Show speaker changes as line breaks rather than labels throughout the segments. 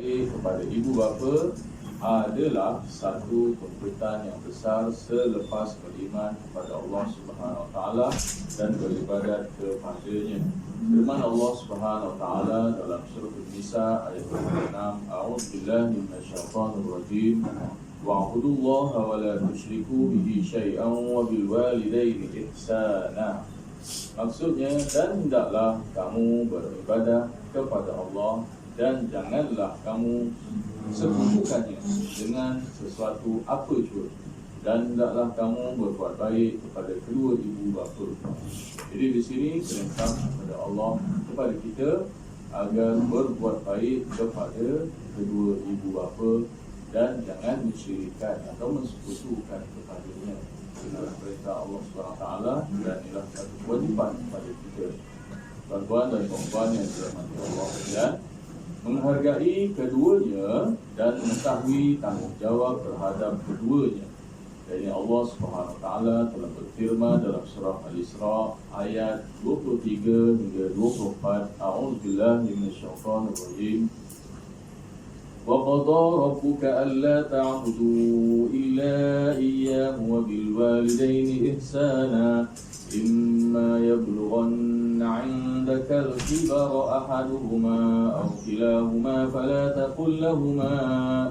berbakti kepada ibu bapa adalah satu keutamaan yang besar selepas beriman kepada Allah Subhanahu Wa Taala dan beribadat kepadanya. Firman Allah Subhanahu Wa Taala dalam surah An-Nisa ayat 26, A'udzubillahi minasyaitonir rajim. Wa'budullaha wa la tusyriku bihi syai'an wa bil walidaini ihsana. Maksudnya, dan hendaklah kamu beribadah kepada Allah dan janganlah kamu sekutukannya dengan sesuatu apa jua, dan hendaklah kamu berbuat baik kepada kedua ibu bapa. Jadi di sini perintah kepada Allah kepada kita agar berbuat baik kepada kedua ibu bapa dan jangan mensyirikkan atau mensekutukan kepadanya. Inilah perintah Allah SWT dan inilah satu kewajiban kepada kita. Tuan-tuan dan puan-puan yang dirahmati Allah sekalian, menghargai keduanya dan mengetahui tanggungjawab terhadap keduanya. Jadi Allah Subhanahu Wa Taala telah berfirman dalam surah Al-Isra ayat 23 hingga 24, A'udzubillahi minasyaitonir rajim. وَقَضَى رَبُّكَ أَلَّا تَعْبُدُوا إِلَّا إِيَّاهُ وَبِالْوَالِدَيْنِ إِحْسَانًا إِمَّا يَبْلُغَنَّ عِندَكَ الْكِبَرَ أَحَدُهُمَا أَوْ كِلَاهُمَا فَلَا تَقُل لَّهُمَا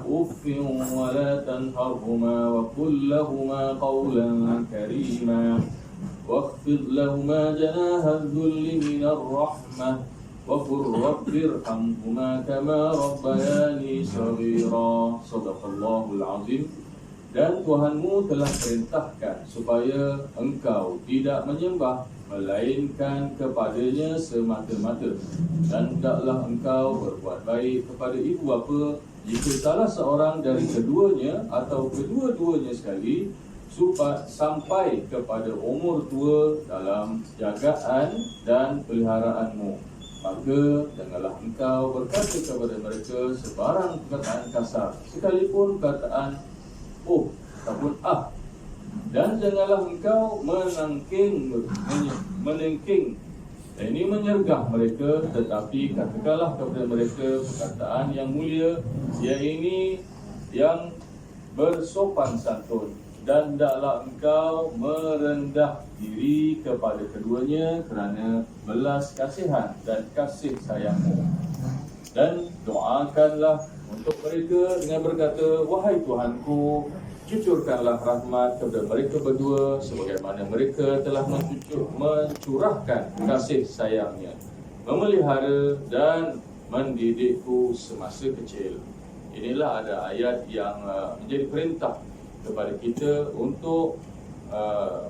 أُفٍّ وَلَا تَنْهَرْهُمَا وَقُل لَّهُمَا قَوْلًا كَرِيمًا وَاخْفِضْ لَهُمَا جَنَاحَ الذُّلِّ مِنَ الرَّحْمَةِ وَقُلْ رَبِّ ارْحَمْهُمَا كَمَا رَبَّيَانِي صَغِيرًا. Shadaqallahul Azim. Dan Tuhanmu telah perintahkan supaya engkau tidak menyembah melainkan kepadanya semata-mata, dan hendaklah engkau berbuat baik kepada ibu bapa jika salah seorang dari keduanya atau kedua-duanya sekali sampai kepada umur tua dalam jagaan dan peliharaanmu. Maka janganlah engkau berkata kepada mereka sebarang perkataan kasar, sekalipun perkataan oh ataupun ah. Dan janganlah engkau menengking, ini menyergah mereka, tetapi katakanlah kepada mereka perkataan yang mulia, iaitu yang bersopan santun. Dan hendaklah engkau merendah diri kepada keduanya kerana belas kasihan dan kasih sayangmu. Dan doakanlah untuk mereka dengan berkata, wahai Tuhanku, cucurkanlah rahmat kepada mereka berdua sebagaimana mereka telah mencurahkan kasih sayangnya, memelihara dan mendidikku semasa kecil. Inilah ada ayat yang menjadi perintah kepada kita untuk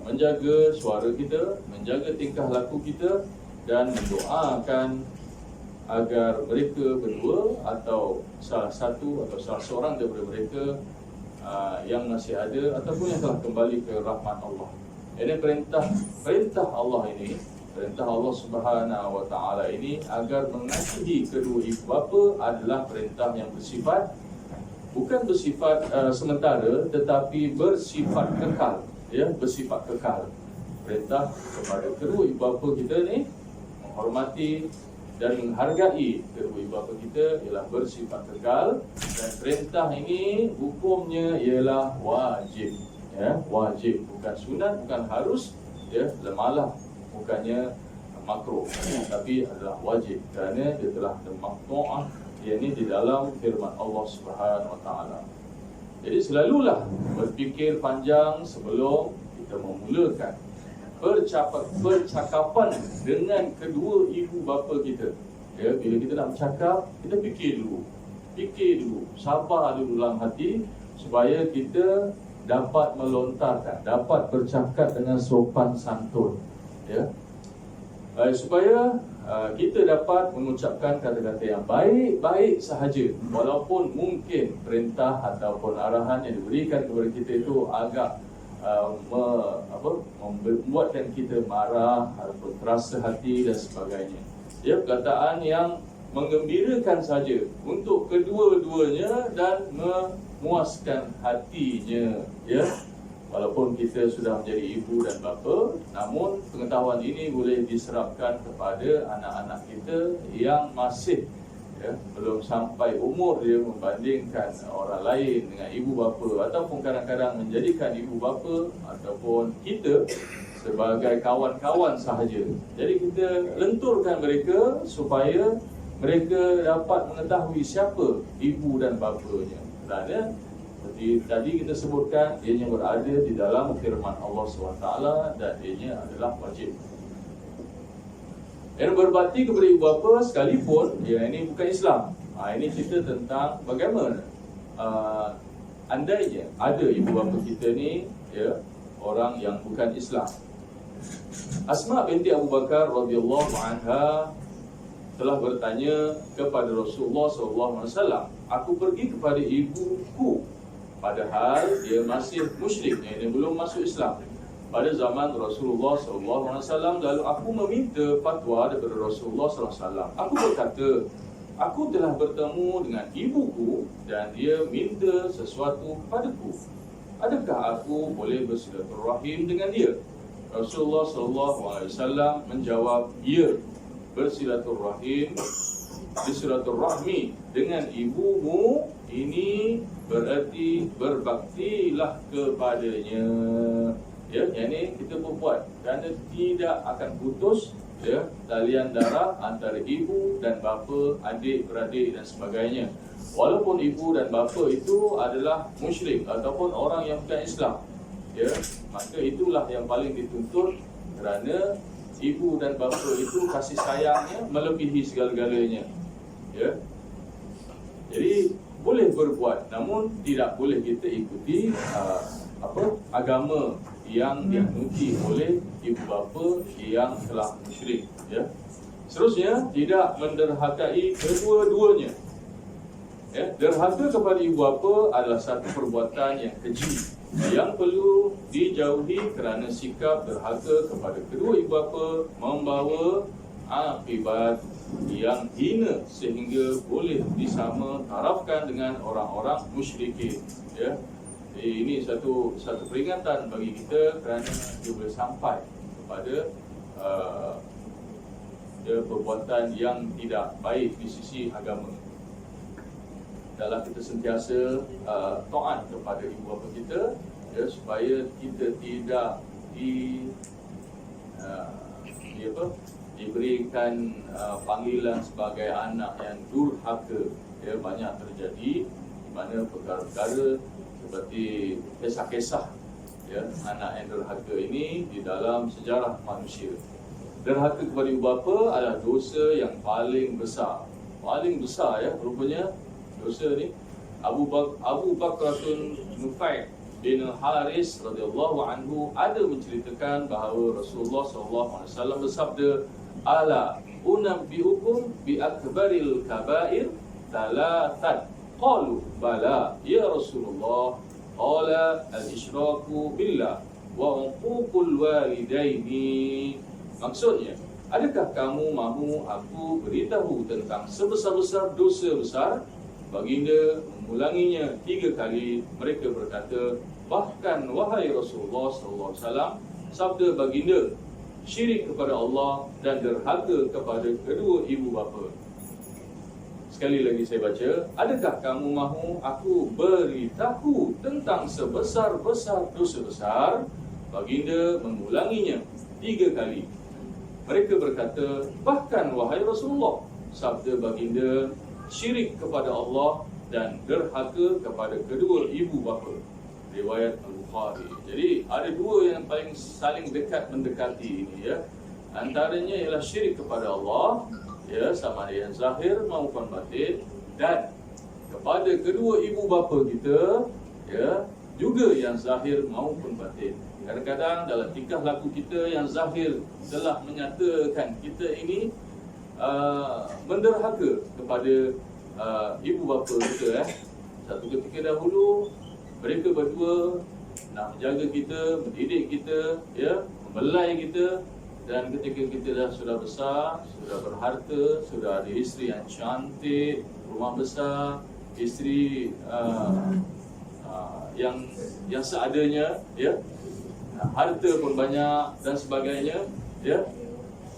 menjaga suara kita, menjaga tingkah laku kita, dan mendoakan agar mereka berdua atau salah satu atau salah seorang daripada mereka yang masih ada ataupun yang telah kembali ke rahmat Allah. Ini perintah Allah ini, perintah Allah Subhanahu Wa Taala ini agar mengasihi kedua ibu bapa adalah perintah yang bukan bersifat sementara, tetapi bersifat kekal, ya, bersifat kekal. Perintah kepada kedua ibu bapa kita ni menghormati dan menghargai kedua ibu bapa kita ialah bersifat kekal, dan perintah ini hukumnya ialah wajib, ya, wajib, bukan sunat, bukan harus, ya, malah bukannya makruh, tapi adalah wajib kerana dia telah maqtu'ah, yakni di dalam firman Allah Subhanahu Wa Taala. Jadi selalulah berfikir panjang sebelum kita memulakan percakapan dengan kedua ibu bapa kita. Ya, bila kita nak bercakap, kita fikir dulu, sabar dulu dalam hati supaya kita dapat melontarkan, dapat bercakap dengan sopan santun, ya. Supaya kita dapat mengucapkan kata-kata yang baik-baik sahaja, walaupun mungkin perintah ataupun arahan yang diberikan kepada kita itu agak membuatkan kita marah ataupun terasa hati dan sebagainya. Ya, perkataan yang menggembirakan saja untuk kedua-duanya dan memuaskan hatinya, ya. Walaupun kita sudah menjadi ibu dan bapa, namun pengetahuan ini boleh diserapkan kepada anak-anak kita yang masih ya, belum sampai umur dia membandingkan orang lain dengan ibu bapa, ataupun kadang-kadang menjadikan ibu bapa ataupun kita sebagai kawan-kawan sahaja. Jadi kita lenturkan mereka supaya mereka dapat mengetahui siapa ibu dan bapanya. Kerana seperti tadi kita sebutkan, ianya berada di dalam firman Allah SWT dan ianya adalah wajib. Dan berbakti kepada ibu bapa sekalipun ini bukan Islam. Ini cerita tentang bagaimana andainya ada ibu bapa kita ni orang yang bukan Islam. Asma binti Abu Bakar radhiyallahu anha telah bertanya kepada Rasulullah SAW, aku pergi kepada ibuku padahal dia masih musyrik, dia belum masuk Islam pada zaman Rasulullah SAW. Lalu aku meminta fatwa daripada Rasulullah SAW. Aku berkata, aku telah bertemu dengan ibuku dan dia minta sesuatu padaku. Adakah aku boleh bersilaturahim dengan dia? Rasulullah SAW menjawab, ya, bersilaturahim, bersilaturahmi dengan ibumu ini berarti berbaktilah kepadanya. Ya, yang ini kita berbuat kerana tidak akan putus talian darah antara ibu dan bapa, adik beradik dan sebagainya. Walaupun ibu dan bapa itu adalah musyrik ataupun orang yang bukan Islam, maka itulah yang paling dituntut, kerana ibu dan bapa itu kasih sayangnya melebihi segala-galanya. Jadi boleh berbuat, namun tidak boleh kita ikuti agama yang dianuti oleh ibu bapa yang telah musyrik. Seterusnya, tidak menderhakai kedua-duanya. Derhaka kepada ibu bapa adalah satu perbuatan yang keji yang perlu dijauhi, kerana sikap derhaka kepada kedua ibu bapa membawa akibat yang hina sehingga boleh disama tarafkan dengan orang-orang musyrikin. Ini satu peringatan bagi kita, kerana dia boleh sampai kepada perbuatan yang tidak baik di sisi agama. Dalam kita sentiasa taat kepada ibu bapa kita, supaya kita tidak diberikan panggilan sebagai anak yang durhaka. Banyak terjadi di mana perkara-perkara seperti kisah-kisah anak yang derhaka ini di dalam sejarah manusia. Derhaka kepada ibu bapa adalah dosa yang paling besar. Paling besar rupanya dosa ni. Abu Bakrun Nufai bin Al-Haris radhiyallahu anhu ada menceritakan bahawa Rasulullah SAW bersabda, ala unabbiukum bi akbaril kabair thalathan. Qalu bala ya Rasulullah. Qala al-isyraku billah wa uququl walidaini. Maksudnya, adakah kamu mahu aku beritahu tentang sebesar-besar dosa besar? Baginda mengulanginya 3 kali. Mereka berkata, bahkan wahai Rasulullah SAW, sabda baginda, syirik kepada Allah dan derhaka kepada kedua ibu bapa. Sekali lagi saya baca, adakah kamu mahu aku beritahu tentang sebesar-besar dosa besar? Baginda mengulanginya 3 kali. Mereka berkata, bahkan wahai Rasulullah, sabda baginda, syirik kepada Allah dan derhaka kepada kedua ibu bapa. Riwayat Al-Bukhari. Jadi ada 2 yang paling saling dekat mendekati ini. Antaranya ialah syirik kepada Allah, sama ada yang zahir maupun batin, dan kepada kedua ibu bapa kita, juga yang zahir maupun batin. Kadang-kadang dalam tingkah laku kita yang zahir telah menyatakan kita ini menderhaka kepada ibu bapa kita. Satu ketika dahulu mereka berdua nak menjaga kita, mendidik kita, membelai kita, dan ketika kita sudah besar, sudah berharta, sudah ada isteri yang cantik, rumah besar, isteri yang seadanya, harta pun banyak dan sebagainya,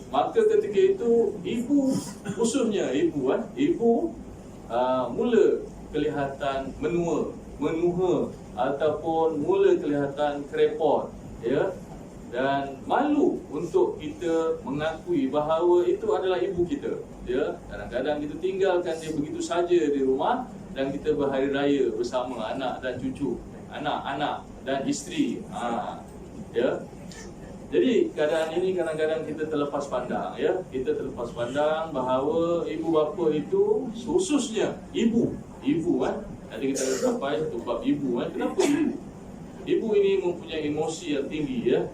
maka ketika itu ibu, khususnya ibu mula kelihatan menua ataupun mula kelihatan krepot, ya, dan malu untuk kita mengakui bahawa itu adalah ibu kita, ya. Kadang-kadang kita tinggalkan dia begitu saja di rumah dan kita berhari raya bersama anak dan cucu, anak-anak dan isteri, ya. Jadi keadaan ini kadang-kadang kita terlepas pandang, ya. Kita terlepas pandang bahawa ibu bapa itu, khususnya ibu kan. Nanti kita akan sampai satu bab ibu kan. Kenapa ibu? Ibu ini mempunyai emosi yang tinggi, ya.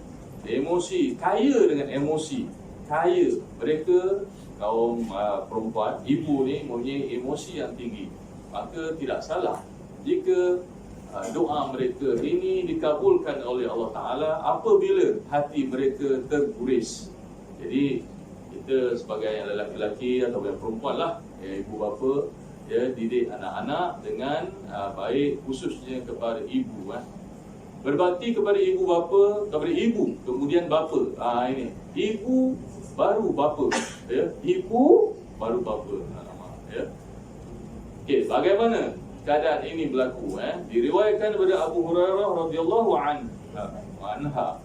Emosi, kaya dengan emosi. Kaya. Mereka kaum perempuan, ibu ni mempunyai emosi yang tinggi. Maka tidak salah jika doa mereka ini dikabulkan oleh Allah Ta'ala apabila hati mereka terguris. Jadi kita sebagai lelaki-lelaki atau yang perempuan lah, ya, ibu bapa, ya, didik anak-anak dengan baik, khususnya kepada ibu kan. Berbakti kepada ibu bapa, kepada ibu kemudian bapa. Ini ibu baru bapa, ya. Ibu baru bapa. Ya. Okey, bagaimana keadaan ini berlaku? Diriwayatkan daripada Abu Hurairah radhiyallahu anha.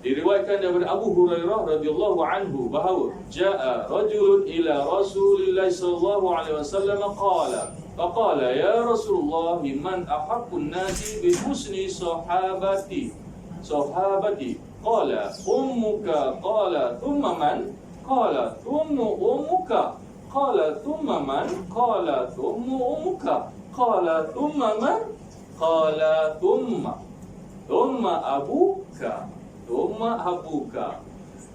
Diriwayatkan daripada Abu Hurairah radhiyallahu anhu bahawa jaa rajulun ila Rasulillah sallallahu alaihi wasallam faqala ya Rasulullah man ahaqqun nasi bi husni sahabati qala ummuka qala thumma man qala thumma ummuka qala thumma man qala thumma ummuka qala thumma man qala thumma abuka thumma abuka.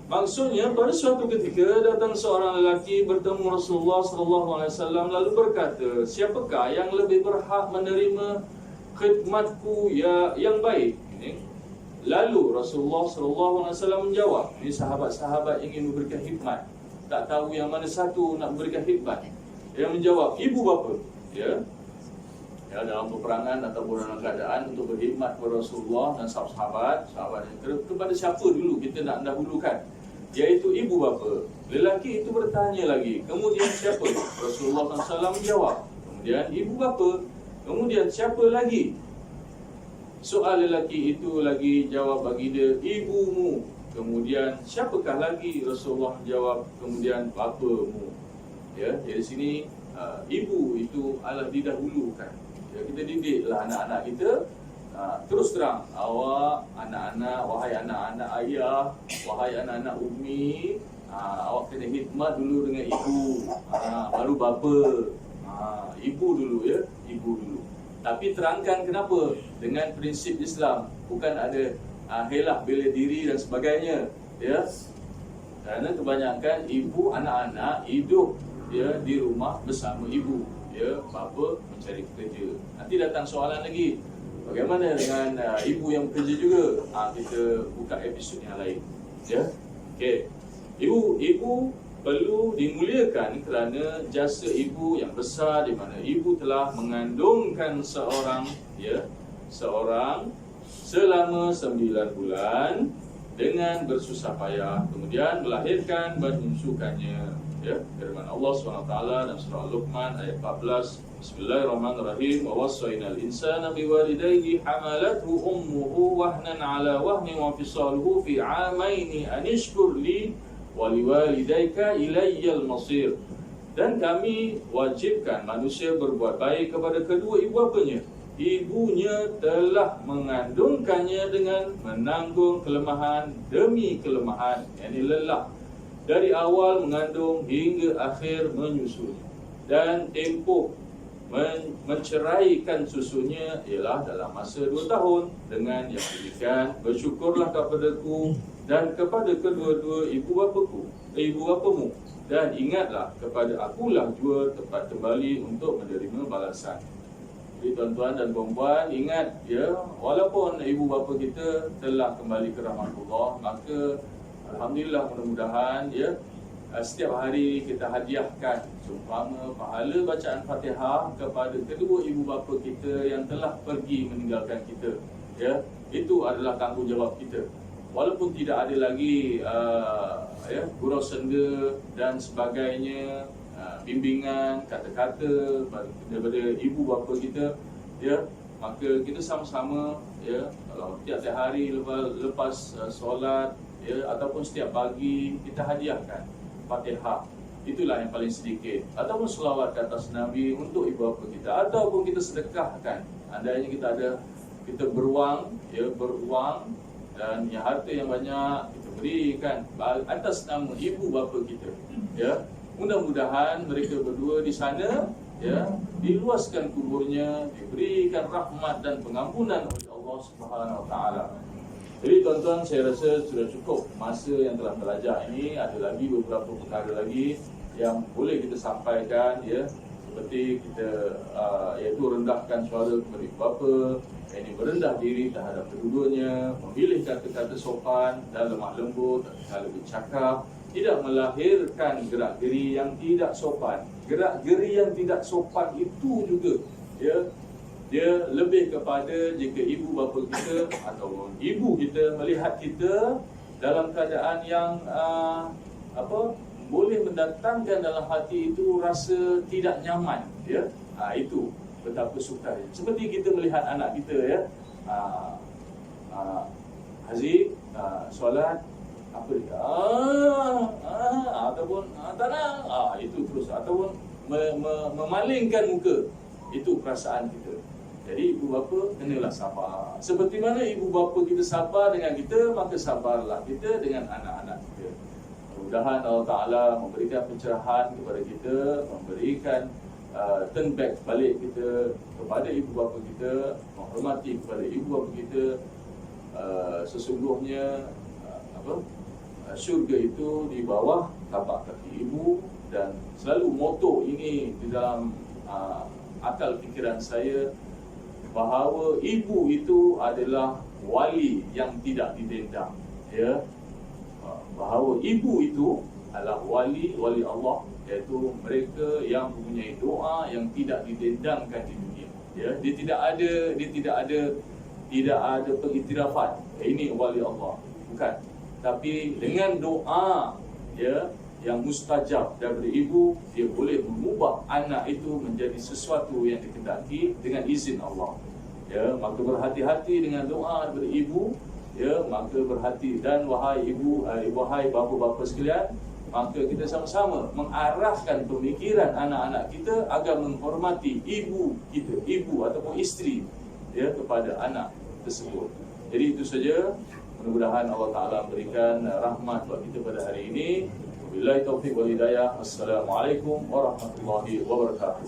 Maksudnya pada suatu ketika datang seorang lelaki bertemu Rasulullah sallallahu alaihi wasallam lalu berkata, siapakah yang lebih berhak menerima khidmatku yang baik? Lalu Rasulullah sallallahu alaihi wasallam menjawab, ini sahabat-sahabat ingin memberikan khidmat, tak tahu yang mana satu nak memberikan khidmat. Dia menjawab, ibu bapa, ya. Ya, dalam peperangan ataupun dalam keadaan untuk berkhidmat kepada Rasulullah dan sahabat kepada siapa dulu kita nak dahulukan, iaitu ibu bapa. Lelaki itu bertanya lagi, kemudian siapa? Rasulullah SAW menjawab, kemudian ibu bapa, kemudian siapa lagi? Soal lelaki itu lagi jawab bagi dia, ibumu. Kemudian siapakah lagi? Rasulullah menjawab, kemudian bapamu. Ya, jadi sini ibu itu adalah didahulukan. Ya, kita didiklah anak-anak kita. Terus terang, wahai anak-anak ayah, wahai anak-anak umi, awak kena khidmat dulu dengan ibu, baru bapa. Ibu dulu, ya, ibu dulu. Tapi terangkan kenapa dengan prinsip Islam, bukan ada helah bela diri dan sebagainya, ya. Kerana kebanyakan ibu anak-anak hidup, ya, di rumah bersama ibu, ya, bapa mencari kerja. Nanti datang soalan lagi, bagaimana dengan ibu yang bekerja juga? Kita buka episod yang lain, ya. Okey. Ibu perlu dimuliakan kerana jasa ibu yang besar, di mana ibu telah mengandungkan seorang selama 9 bulan dengan bersusah payah, kemudian melahirkan dan menyusukannya. Ya, firman Allah SWT dalam surah Luqman ayat 14, Bismillahirrahmanirrahim, wa wassaynal insana biwalidayhi hamalathu ummuhu wahnan ala wahnin wa fisaluhu fi 'amaini an ishkur li wa liwalidayka ilayyal masir. Dan kami wajibkan manusia berbuat baik kepada kedua ibu bapanya. Ibunya telah mengandungkannya dengan menanggung kelemahan demi kelemahan, yakni lelah, dari awal mengandung hingga akhir menyusui. Dan tempoh menceraikan susunya ialah dalam masa 2 tahun. Dengan yang demikian, bersyukurlah kepadaku dan kepada kedua-dua ibu bapamu, dan ingatlah kepada akulah jua tempat kembali untuk menerima balasan. Jadi tuan-tuan dan puan-puan, ingat, ya, walaupun ibu bapa kita telah kembali ke rahmatullah, maka alhamdulillah, mudah-mudahan, ya, setiap hari kita hadiahkan seumpama pahala bacaan Fatihah kepada kedua ibu bapa kita yang telah pergi meninggalkan kita. Ya, itu adalah tanggungjawab kita. walaupun tidak ada lagi gurau senda dan sebagainya, bimbingan, kata-kata daripada ibu bapa kita, ya, maka kita sama-sama, ya, kalau tiap-tiap hari lepas solat, ya, ataupun setiap pagi kita hadiahkan Fatihah, itulah yang paling sedikit, ataupun selawat ke atas Nabi untuk ibu bapa kita, ataupun kita sedekahkan. Andainya kita beruang, ya, beruang dan yang harta yang banyak kita berikan atas nama ibu bapa kita, ya. Mudah-mudahan mereka berdua di sana, ya, diluaskan kuburnya, diberikan rahmat dan pengampunan oleh Allah Subhanahu Wa Taala. Jadi tuan-tuan, saya rasa sudah cukup masa yang telah terlajak ini. Ada lagi beberapa perkara lagi yang boleh kita sampaikan, ya, seperti kita iaitu rendahkan suara kepada ibu bapa, ini merendah diri terhadap kedua-duanya, memilih kata-kata sopan dan lemah lembut dalam bercakap, tidak melahirkan gerak-geri yang tidak sopan. Gerak-geri yang tidak sopan itu juga, ya, dia lebih kepada jika ibu bapa kita atau ibu kita melihat kita dalam keadaan yang boleh mendatangkan dalam hati itu rasa tidak nyaman, ya. Itu betapa sukar. Seperti kita melihat anak kita, ya, Haziq solat apa dia, ataupun tak nak, itu terus, ataupun memalingkan muka, itu perasaan kita. Jadi ibu bapa kenalah sabar. Seperti mana ibu bapa kita sabar dengan kita, maka sabarlah kita dengan anak-anak kita. Mudah-mudahan Allah Ta'ala memberikan pencerahan kepada kita, memberikan turn back balik kita kepada ibu bapa kita, menghormati kepada ibu bapa kita. Sesungguhnya syurga itu di bawah tapak kaki ibu, dan selalu moto ini di dalam akal fikiran saya, bahawa ibu itu adalah wali yang tidak didendang, ya. Bahawa ibu itu adalah wali Allah, iaitu mereka yang mempunyai doa yang tidak didendangkan di dunia, ya. Dia tidak ada pengiktirafan, ini wali Allah, bukan. Tapi dengan doa, ya, yang mustajab daripada ibu, dia boleh mengubah anak itu menjadi sesuatu yang dikehendaki dengan izin Allah, ya. Maka berhati-hati dengan doa daripada ibu, ya. Maka berhati, dan wahai ibu, wahai bapa-bapa sekalian, maka kita sama-sama mengarahkan pemikiran anak-anak kita agar menghormati ibu kita, ibu ataupun isteri, ya, kepada anak tersebut. Jadi itu saja. Mudah-mudahan Allah Ta'ala memberikan rahmat buat kita pada hari ini. Wabillahi taufiq wal hidayah. Assalamualaikum warahmatullahi wabarakatuh.